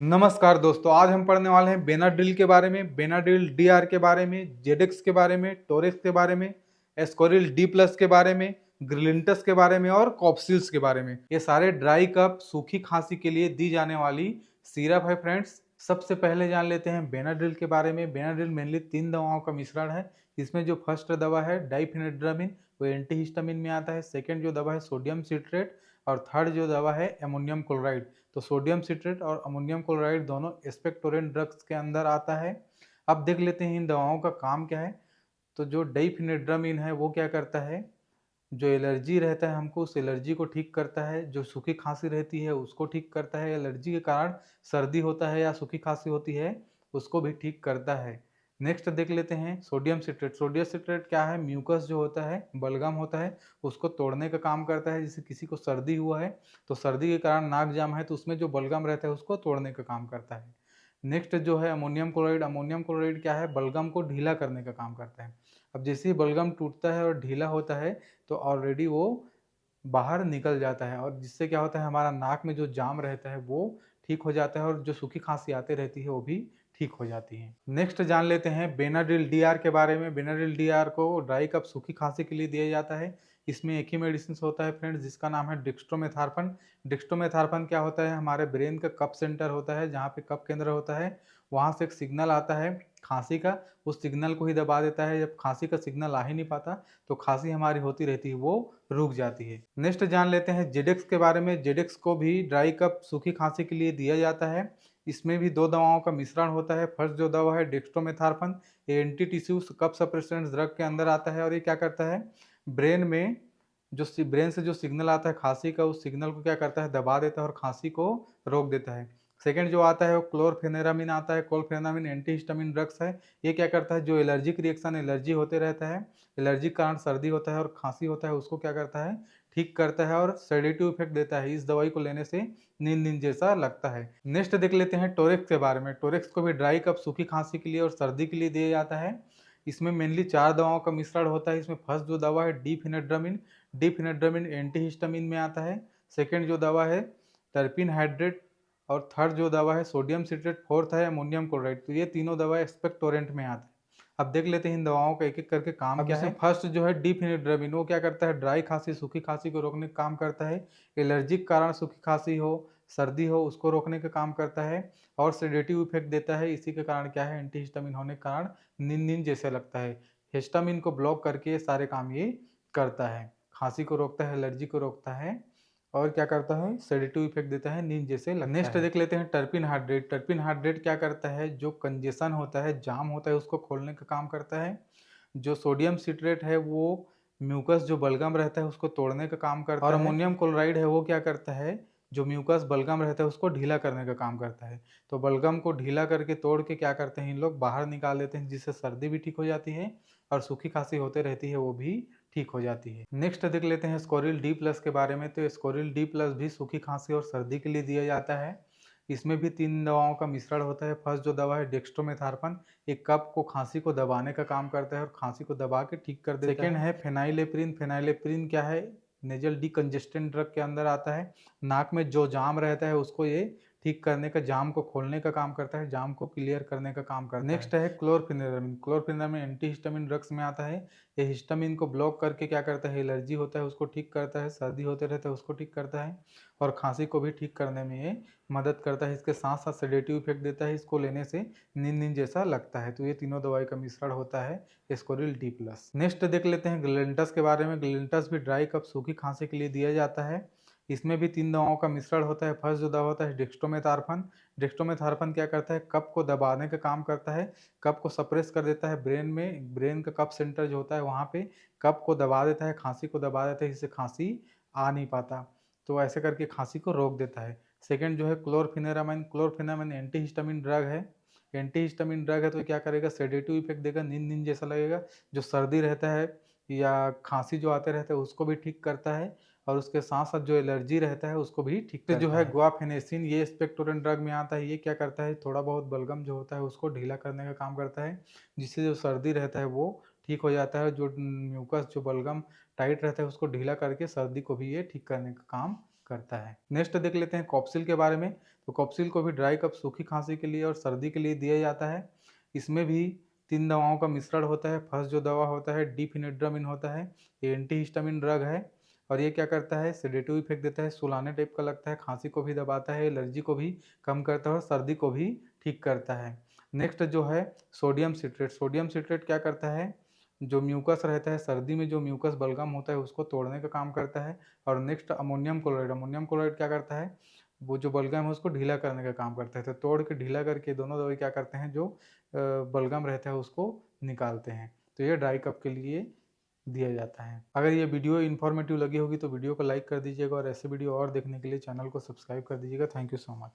नमस्कार दोस्तों, आज हम पढ़ने वाले हैं बेनाड्रिल के बारे में, बेनाड्रिल डीआर के बारे में, जेडेक्स के बारे में, टोरेक्स के बारे में, एस्कोरिल डी प्लस के बारे में, ग्रिलिंटस के बारे में और कॉप्सिल्स के बारे में। ये सारे ड्राई कफ, सूखी खांसी के लिए दी जाने वाली सिरप है फ्रेंड्स। सबसे पहले जान लेते हैं बेनाड्रिल के बारे में। बेनाड्रिल मेनली 3 दवाओं का मिश्रण है। इसमें जो फर्स्ट दवा है डाइफेनेड्रामिन, वो एंटीहिस्टामिन में आता है। सेकेंड जो दवा है सोडियम सिट्रेट और थर्ड जो दवा है अमोनियम क्लोराइड। तो सोडियम सिट्रेट और अमोनियम क्लोराइड दोनों एक्सपेक्टोरेंट ड्रग्स के अंदर आता है। अब देख लेते हैं इन दवाओं का काम क्या है। तो जो डाइफेनेड्रामिन है वो क्या करता है, जो एलर्जी रहता है हमको उस एलर्जी को ठीक करता है। जो सूखी खांसी रहती है उसको ठीक करता है। एलर्जी के कारण सर्दी होता है या सूखी खांसी होती है उसको भी ठीक करता है। नेक्स्ट देख लेते हैं सोडियम सिट्रेट। सोडियम सिट्रेट क्या है, म्यूकस जो होता है, बलगम होता है, उसको तोड़ने का काम करता है। जैसे किसी को सर्दी हुआ है तो सर्दी के कारण नाक जाम है तो उसमें जो बलगम रहता है उसको तोड़ने का काम करता है। नेक्स्ट जो है अमोनियम क्लोराइड। अमोनियम क्लोराइड क्या है, बलगम को ढीला करने का काम करता है। अब जैसे ही बलगम टूटता है और ढीला होता है तो ऑलरेडी वो बाहर निकल जाता है और जिससे क्या होता है, हमारा नाक में जो जाम रहता है वो ठीक हो जाता है और जो सूखी खांसी आती रहती है वो भी ठीक हो जाती है। नेक्स्ट जान लेते हैं बेनाड्रिल डीआर के बारे में। बेनाड्रिल डीआर को ड्राई कफ, सूखी खांसी के लिए दिया जाता है। इसमें एक ही मेडिसिन होता है फ्रेंड्स जिसका नाम है डिक्स्ट्रोमेथार्फन। डिक्स्ट्रोमेथार्फन क्या होता है, हमारे ब्रेन का कप सेंटर होता है, जहाँ पे कप केंद्र होता है, वहाँ से एक सिग्नल आता है खांसी का, उस सिग्नल को ही दबा देता है। जब खांसी का सिग्नल आ ही नहीं पाता तो खांसी हमारी होती रहती है, वो रुक जाती है। नेक्स्ट जान लेते हैं जेडेक्स के बारे में। जेडेक्स को भी ड्राई कफ, सूखी खांसी के लिए दिया जाता है। इसमें भी 2 दवाओं का मिश्रण होता है। फर्स्ट जो दवा है डेक्स्ट्रोमेथार्फन, ये antitussive cough suppressant drug के अंदर आता है और ये क्या करता है, ब्रेन में ब्रेन से जो सिग्नल आता है खांसी का, उस सिग्नल को क्या करता है, दबा देता है और खांसी को रोक देता है। सेकेंड जो आता है वो क्लोरफेनेरामिन आता है। क्लोरफेनेरामिन एंटीहिस्टामिन ड्रग्स है। ये क्या करता है, जो एलर्जिक रिएक्शन, एलर्जी होते रहता है, एलर्जी के कारण सर्दी होता है और खांसी होता है, उसको क्या करता है, ठीक करता है और सेडेटिव इफेक्ट देता है। इस दवाई को लेने से नींद नींद जैसा लगता है। नेक्स्ट देख लेते हैं टोरेक्स के बारे में। टोरेक्स को भी ड्राई कफ, सूखी खांसी के लिए और सर्दी के लिए दिया जाता है। इसमें मेनली 4 दवाओं का मिश्रण होता है। इसमें फर्स्ट जो दवा है डिफिनेड्रामिन, डिफिनेड्रामिन एंटीहिस्टामिन में आता है। सेकेंड जो दवा है टर्पिन हाइड्रेट और थर्ड जो दवा है सोडियम सिट्रेट, फोर्थ है अमोनियम क्लोराइड। तो ये तीनों दवा एक्सपेक्टोरेंट में आते हैं। अब देख लेते हैं इन दवाओं का एक एक करके काम क्या है। फर्स्ट जो है डिफिनेड्रामिन, वो क्या करता है, ड्राई खांसी, सूखी खांसी को रोकने का काम करता है। एलर्जिक कारण सूखी खांसी हो, सर्दी हो, उसको रोकने का काम करता है और सेडेटिव इफेक्ट देता है। इसी के कारण क्या है, एंटीहिस्टामिन होने के कारण नींद नींद जैसे लगता है। हिस्टामिन को ब्लॉक करके सारे काम ये करता है। खांसी को रोकता है, एलर्जी को रोकता है और क्या करता है, सेडेटिव इफेक्ट देता है, नींद जैसे लगता है। नेक्स्ट देख लेते हैं टर्पिन हाइड्रेट। टर्पिन हाइड्रेट क्या करता है, जो कंजेशन होता है, जाम होता है, उसको खोलने का काम करता है। जो सोडियम सिट्रेट है वो म्यूकस, जो बलगम रहता है, उसको तोड़ने का काम करता है। और अमोनियम क्लोराइड है वो क्या करता है, जो म्यूकस बलगम रहता है उसको ढीला करने का काम करता है। तो बलगम को ढीला करके तोड़ के क्या करते हैं इन लोग, बाहर निकाल देते हैं, जिससे सर्दी भी ठीक हो जाती है और सूखी खांसी होते रहती है वो भी ठीक हो जाती है। नेक्स्ट देख लेते हैं स्कोरिल डी प्लस के बारे में। तो स्कोरिल डी प्लस भी सूखी खांसी और सर्दी के लिए दिया जाता है। इसमें भी 3 दवाओं का मिश्रण होता है। फर्स्ट जो दवा है डेक्स्ट्रोमेथार्फन, एक कफ को, खांसी को दबाने का काम करता है और खांसी को दबा के ठीक कर देता है। सेकेंड है फेनाइलेप्रिन। फेनाइलेप्रिन क्या है, नेजल डिकंजेस्टेंट ड्रग के अंदर आता है। नाक में जो जाम रहता है उसको ये ठीक करने का, जाम को खोलने का काम करता है, जाम को क्लियर करने का काम करता है। नेक्स्ट है क्लोरफेनेरामिन। क्लोरफेनेरामिन एंटीहिस्टामिन ड्रग्स में आता है। ये हिस्टामिन को ब्लॉक करके क्या करता है, एलर्जी होता है उसको ठीक करता है, सर्दी होते रहता है उसको ठीक करता है और खांसी को भी ठीक करने में ये मदद करता है। इसके साथ साथ सेडेटिव इफेक्ट देता है, इसको लेने से नींद नींद जैसा लगता है। तो ये तीनों दवाई का मिश्रण होता है एस्कोरिल डी प्लस। नेक्स्ट देख लेते हैं ग्लिंटस के बारे में। ग्लिंटस भी ड्राई कफ, सूखी खांसी के लिए दिया जाता है। इसमें भी 3 दवाओं का मिश्रण होता है। फर्स्ट जो दवा होता है डेक्स्ट्रोमेथार्फन। डेक्स्ट्रोमेथार्फन क्या करता है, कफ को दबाने का काम करता है, कफ को सप्रेस कर देता है। ब्रेन में, ब्रेन का कफ सेंटर जो होता है वहाँ पे कफ को दबा देता है, खांसी को दबा देता है, जिससे खांसी आ नहीं पाता। तो ऐसे करके खांसी को रोक देता है। सेकेंड जो है क्लोरफेनेरामाइन। क्लोरफेनेरामाइन एंटीहिस्टामिन ड्रग है। एंटीहिस्टामिन ड्रग है तो क्या करेगा, सेडेटिव इफेक्ट देगा, नींद नींद जैसा लगेगा। जो सर्दी रहता है या खांसी जो आते रहता है उसको भी ठीक करता है और उसके साथ साथ जो एलर्जी रहता है उसको भी ठीक करता है। जो है गुआफेनेसिन, ये एक्सपेक्टोरेंट ड्रग में आता है। ये क्या करता है, थोड़ा बहुत बलगम जो होता है उसको ढीला करने का काम करता है, जिससे जो सर्दी रहता है वो ठीक हो जाता है। जो म्यूकस, जो बलगम टाइट रहता है उसको ढीला करके सर्दी को भी ये ठीक करने का काम करता है। नेक्स्ट देख लेते हैं कॉप्सिल के बारे में। तो कॉप्सिल को भी ड्राई कफ सूखी खांसी के लिए और सर्दी के लिए दिया जाता है। इसमें भी 3 दवाओं का मिश्रण होता है। फर्स्ट जो दवा होता है डिफिनेड्रामिन होता है, ये एंटीहिस्टामिन ड्रग है और ये क्या करता है, सेडेटिव इफेक्ट देता है, सुलाने टाइप का लगता है, खांसी को भी दबाता है, एलर्जी को भी कम करता है और सर्दी को भी ठीक करता है। नेक्स्ट जो है सोडियम सिट्रेट। सोडियम सिट्रेट क्या करता है, जो म्यूकस रहता है, सर्दी में जो म्यूकस बलगम होता है उसको तोड़ने का काम करता है। और next ammonium chloride. Ammonium chloride क्या करता है, वो जो बलगम है उसको ढीला करने का काम करता है। तो तोड़ के ढीला करके दोनों दवाई क्या करते हैं, जो बलगम रहता है उसको निकालते हैं। तो ये ड्राई कफ के लिए दिया जाता है। अगर ये वीडियो इन्फॉर्मेटिव लगी होगी तो वीडियो को लाइक कर दीजिएगा और ऐसे वीडियो और देखने के लिए चैनल को सब्सक्राइब कर दीजिएगा। Thank you so much.